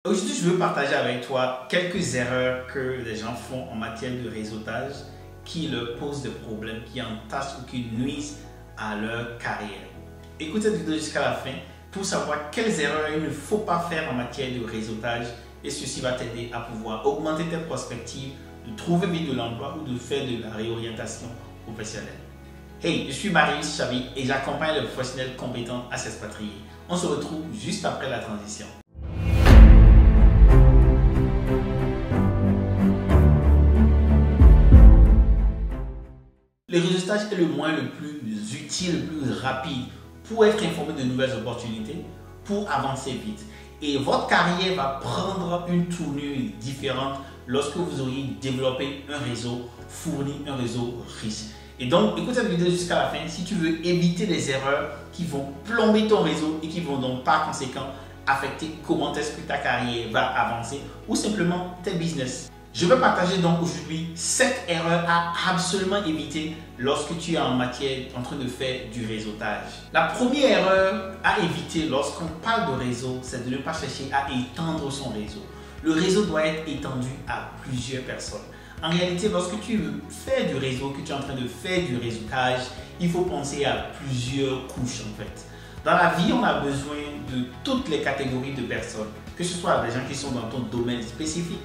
Aujourd'hui, je veux partager avec toi quelques erreurs que les gens font en matière de réseautage qui leur posent des problèmes, qui entachent ou qui nuisent à leur carrière. Écoute cette vidéo jusqu'à la fin pour savoir quelles erreurs il ne faut pas faire en matière de réseautage et ceci va t'aider à pouvoir augmenter tes perspectives, de trouver vite de l'emploi ou de faire de la réorientation professionnelle. Hey, je suis Marius Chavi et j'accompagne les professionnels compétents à s'expatrier. On se retrouve juste après la transition. Le réseautage est le moyen le plus utile, le plus rapide pour être informé de nouvelles opportunités, pour avancer vite. Et votre carrière va prendre une tournure différente lorsque vous auriez développé un réseau fourni, un réseau riche. Et donc, écoute cette vidéo jusqu'à la fin si tu veux éviter les erreurs qui vont plomber ton réseau et qui vont donc par conséquent affecter comment est-ce que ta carrière va avancer ou simplement tes business. Je vais partager donc aujourd'hui 7 erreurs à absolument éviter lorsque tu es en train de faire du réseautage. La première erreur à éviter lorsqu'on parle de réseau, c'est de ne pas chercher à étendre son réseau. Le réseau doit être étendu à plusieurs personnes. En réalité, lorsque tu veux faire du réseau, que tu es en train de faire du réseautage, il faut penser à plusieurs couches en fait. Dans la vie, on a besoin de toutes les catégories de personnes, que ce soit des gens qui sont dans ton domaine spécifique,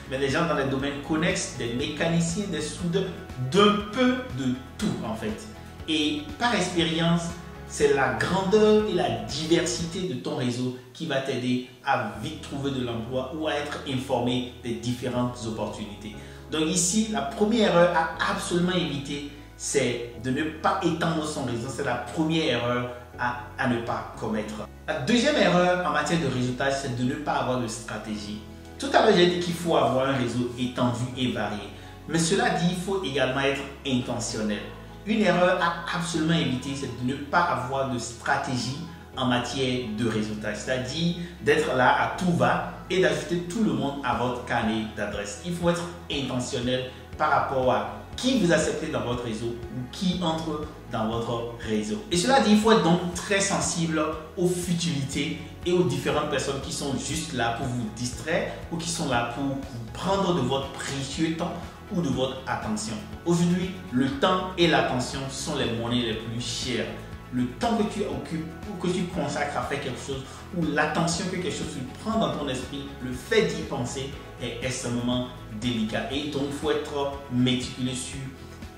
mais des gens dans les domaines connexes, des mécaniciens, des soudeurs, d'un peu de tout en fait. Et par expérience, c'est la grandeur et la diversité de ton réseau qui va t'aider à vite trouver de l'emploi ou à être informé des différentes opportunités. Donc ici, la première erreur à absolument éviter, c'est de ne pas étendre son réseau. C'est la première erreur à ne pas commettre. La deuxième erreur en matière de réseautage, c'est de ne pas avoir de stratégie. Tout à l'heure, j'ai dit qu'il faut avoir un réseau étendu et varié. Mais cela dit, il faut également être intentionnel. Une erreur à absolument éviter, c'est de ne pas avoir de stratégie en matière de réseautage. C'est-à-dire d'être là à tout va et d'ajouter tout le monde à votre carnet d'adresse. Il faut être intentionnel par rapport à qui vous acceptez dans votre réseau ou qui entre dans votre réseau. Et cela dit, il faut être donc très sensible aux futilités et aux différentes personnes qui sont juste là pour vous distraire ou qui sont là pour vous prendre de votre précieux temps ou de votre attention. Aujourd'hui, le temps et l'attention sont les monnaies les plus chères. Le temps que tu occupes ou que tu consacres à faire quelque chose ou l'attention que quelque chose te prend dans ton esprit, le fait d'y penser est extrêmement délicat. Et donc, il faut être méticuleux sur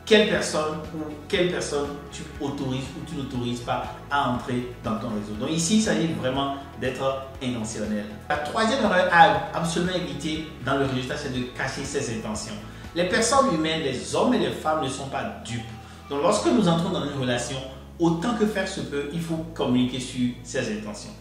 quelle personne tu autorises ou tu n'autorises pas à entrer dans ton réseau. Donc ici, il s'agit vraiment d'être intentionnel. La troisième erreur à absolument éviter dans le résultat, c'est de cacher ses intentions. Les personnes humaines, les hommes et les femmes ne sont pas dupes. Donc lorsque nous entrons dans une relation, autant que faire se peut, il faut communiquer sur ses intentions.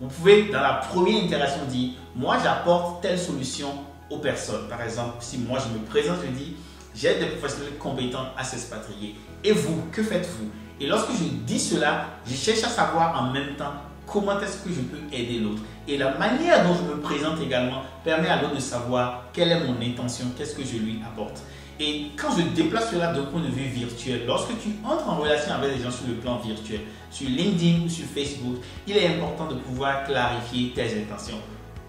Vous pouvez, dans la première interaction, dire « Moi, j'apporte telle solution aux personnes. » Par exemple, si moi, je me présente, je dis « J'ai des professionnels compétents à s'expatrier. Et vous, que faites-vous » Et lorsque je dis cela, je cherche à savoir en même temps comment est-ce que je peux aider l'autre. Et la manière dont je me présente également permet à l'autre de savoir quelle est mon intention, qu'est-ce que je lui apporte. Et quand je déplace cela d'un point de vue virtuel, lorsque tu entres en relation avec des gens sur le plan virtuel, sur LinkedIn ou sur Facebook, il est important de pouvoir clarifier tes intentions.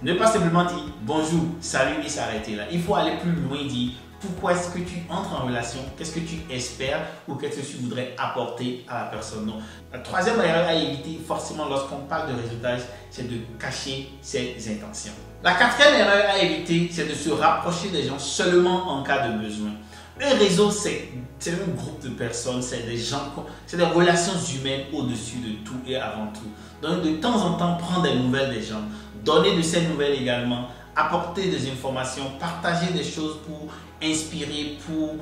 Ne pas simplement dire bonjour, salut et s'arrêter là. Il faut aller plus loin et dire pourquoi est-ce que tu entres en relation, qu'est-ce que tu espères ou qu'est-ce que tu voudrais apporter à la personne. Donc, la troisième erreur à éviter forcément lorsqu'on parle de réseautage, c'est de cacher ses intentions. La quatrième erreur à éviter, c'est de se rapprocher des gens seulement en cas de besoin. Un réseau, c'est un groupe de personnes, c'est des gens, c'est des relations humaines au-dessus de tout et avant tout. Donc, de temps en temps, prendre des nouvelles des gens, donner de ces nouvelles également, apporter des informations, partager des choses pour inspirer, pour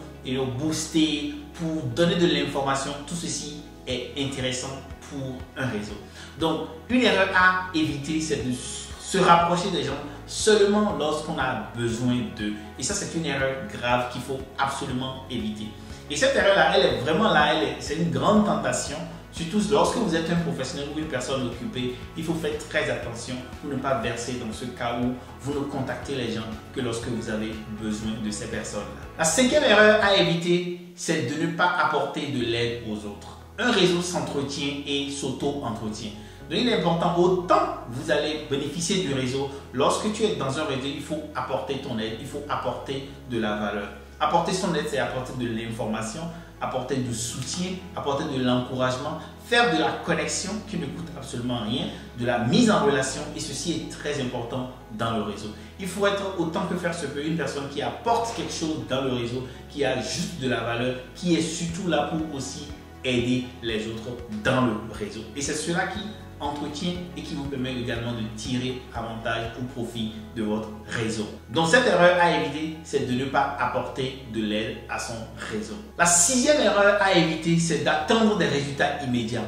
booster, pour donner de l'information. Tout ceci est intéressant pour un réseau. Donc, une erreur à éviter, c'est de se rapprocher des gens seulement lorsqu'on a besoin d'eux. Et ça, c'est une erreur grave qu'il faut absolument éviter. Et cette erreur-là, elle est vraiment là, c'est une grande tentation. Surtout lorsque vous êtes un professionnel ou une personne occupée, il faut faire très attention pour ne pas verser dans ce cas où vous ne contactez les gens que lorsque vous avez besoin de ces personnes-là. La cinquième erreur à éviter, c'est de ne pas apporter de l'aide aux autres. Un réseau s'entretient et s'auto-entretient. Donc il est important, autant vous allez bénéficier du réseau, lorsque tu es dans un réseau, il faut apporter ton aide, il faut apporter de la valeur. Apporter son aide, c'est apporter de l'information, apporter du soutien, apporter de l'encouragement, faire de la connexion qui ne coûte absolument rien, de la mise en relation, et ceci est très important dans le réseau. Il faut être autant que faire se peut une personne qui apporte quelque chose dans le réseau, qui a juste de la valeur, qui est surtout là pour aussi aider les autres dans le réseau. Et c'est cela qui entretient et qui vous permet également de tirer avantage ou profit de votre réseau. Donc cette erreur à éviter, c'est de ne pas apporter de l'aide à son réseau. La 6e erreur à éviter, c'est d'attendre des résultats immédiats.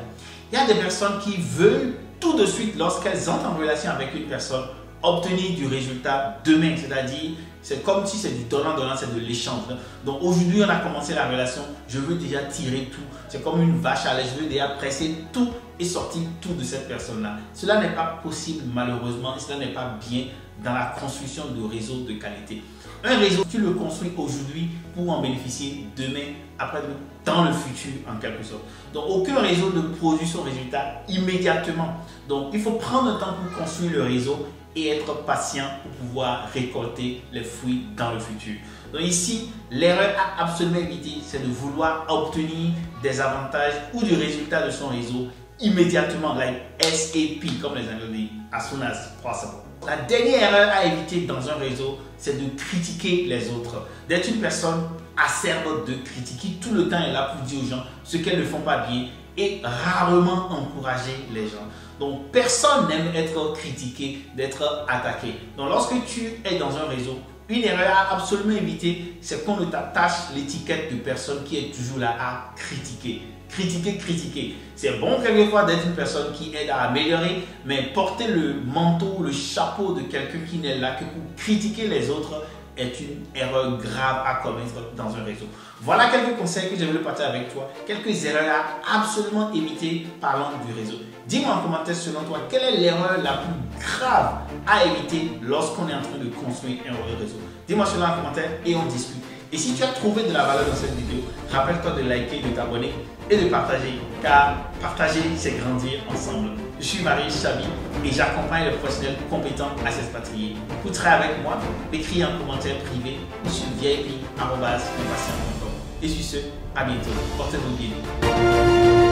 Il y a des personnes qui veulent tout de suite, lorsqu'elles entrent en relation avec une personne, obtenir du résultat demain, c'est-à-dire c'est comme si c'est du donnant-donnant, c'est de l'échange. Donc aujourd'hui on a commencé la relation, je veux déjà tirer tout, c'est comme une vache à lait, je veux déjà presser tout et sortir tout de cette personne-là. Cela n'est pas possible malheureusement, et cela n'est pas bien dans la construction de réseaux de qualité. Un réseau, tu le construis aujourd'hui pour en bénéficier demain, après-demain, dans le futur en quelque sorte. Donc aucun réseau ne produit son résultat immédiatement. Donc il faut prendre le temps pour construire le réseau et être patient pour pouvoir récolter les fruits dans le futur. Donc ici, l'erreur à absolument éviter, c'est de vouloir obtenir des avantages ou du résultat de son réseau immédiatement, like SAP, comme les Anglais disent, as soon as possible. La dernière erreur à éviter dans un réseau, c'est de critiquer les autres. D'être une personne acerbe de critiquer tout le temps est là pour dire aux gens ce qu'elles ne font pas bien et rarement encourager les gens. Donc personne n'aime être critiqué, d'être attaqué. Donc lorsque tu es dans un réseau, une erreur à absolument éviter, c'est qu'on ne t'attache l'étiquette de personne qui est toujours là à critiquer. Critiquer. C'est bon quelquefois d'être une personne qui aide à améliorer, mais porter le manteau, le chapeau de quelqu'un qui n'est là que pour critiquer les autres est une erreur grave à commettre dans un réseau. Voilà quelques conseils que je voulais partager avec toi, quelques erreurs à absolument éviter parlant du réseau. Dis-moi en commentaire selon toi, quelle est l'erreur la plus grave à éviter lorsqu'on est en train de construire un réseau. Dis-moi cela en commentaire et on discute. Et si tu as trouvé de la valeur dans cette vidéo, rappelle-toi de liker, de t'abonner et de partager, car partager, c'est grandir ensemble. Je suis Marie Chabi et j'accompagne les professionnels compétents à s'expatrier. Pour travailler avec moi, écris en commentaire privé ou sur vip@compassion.com. Et sur ce, à bientôt. Portez-vous bien.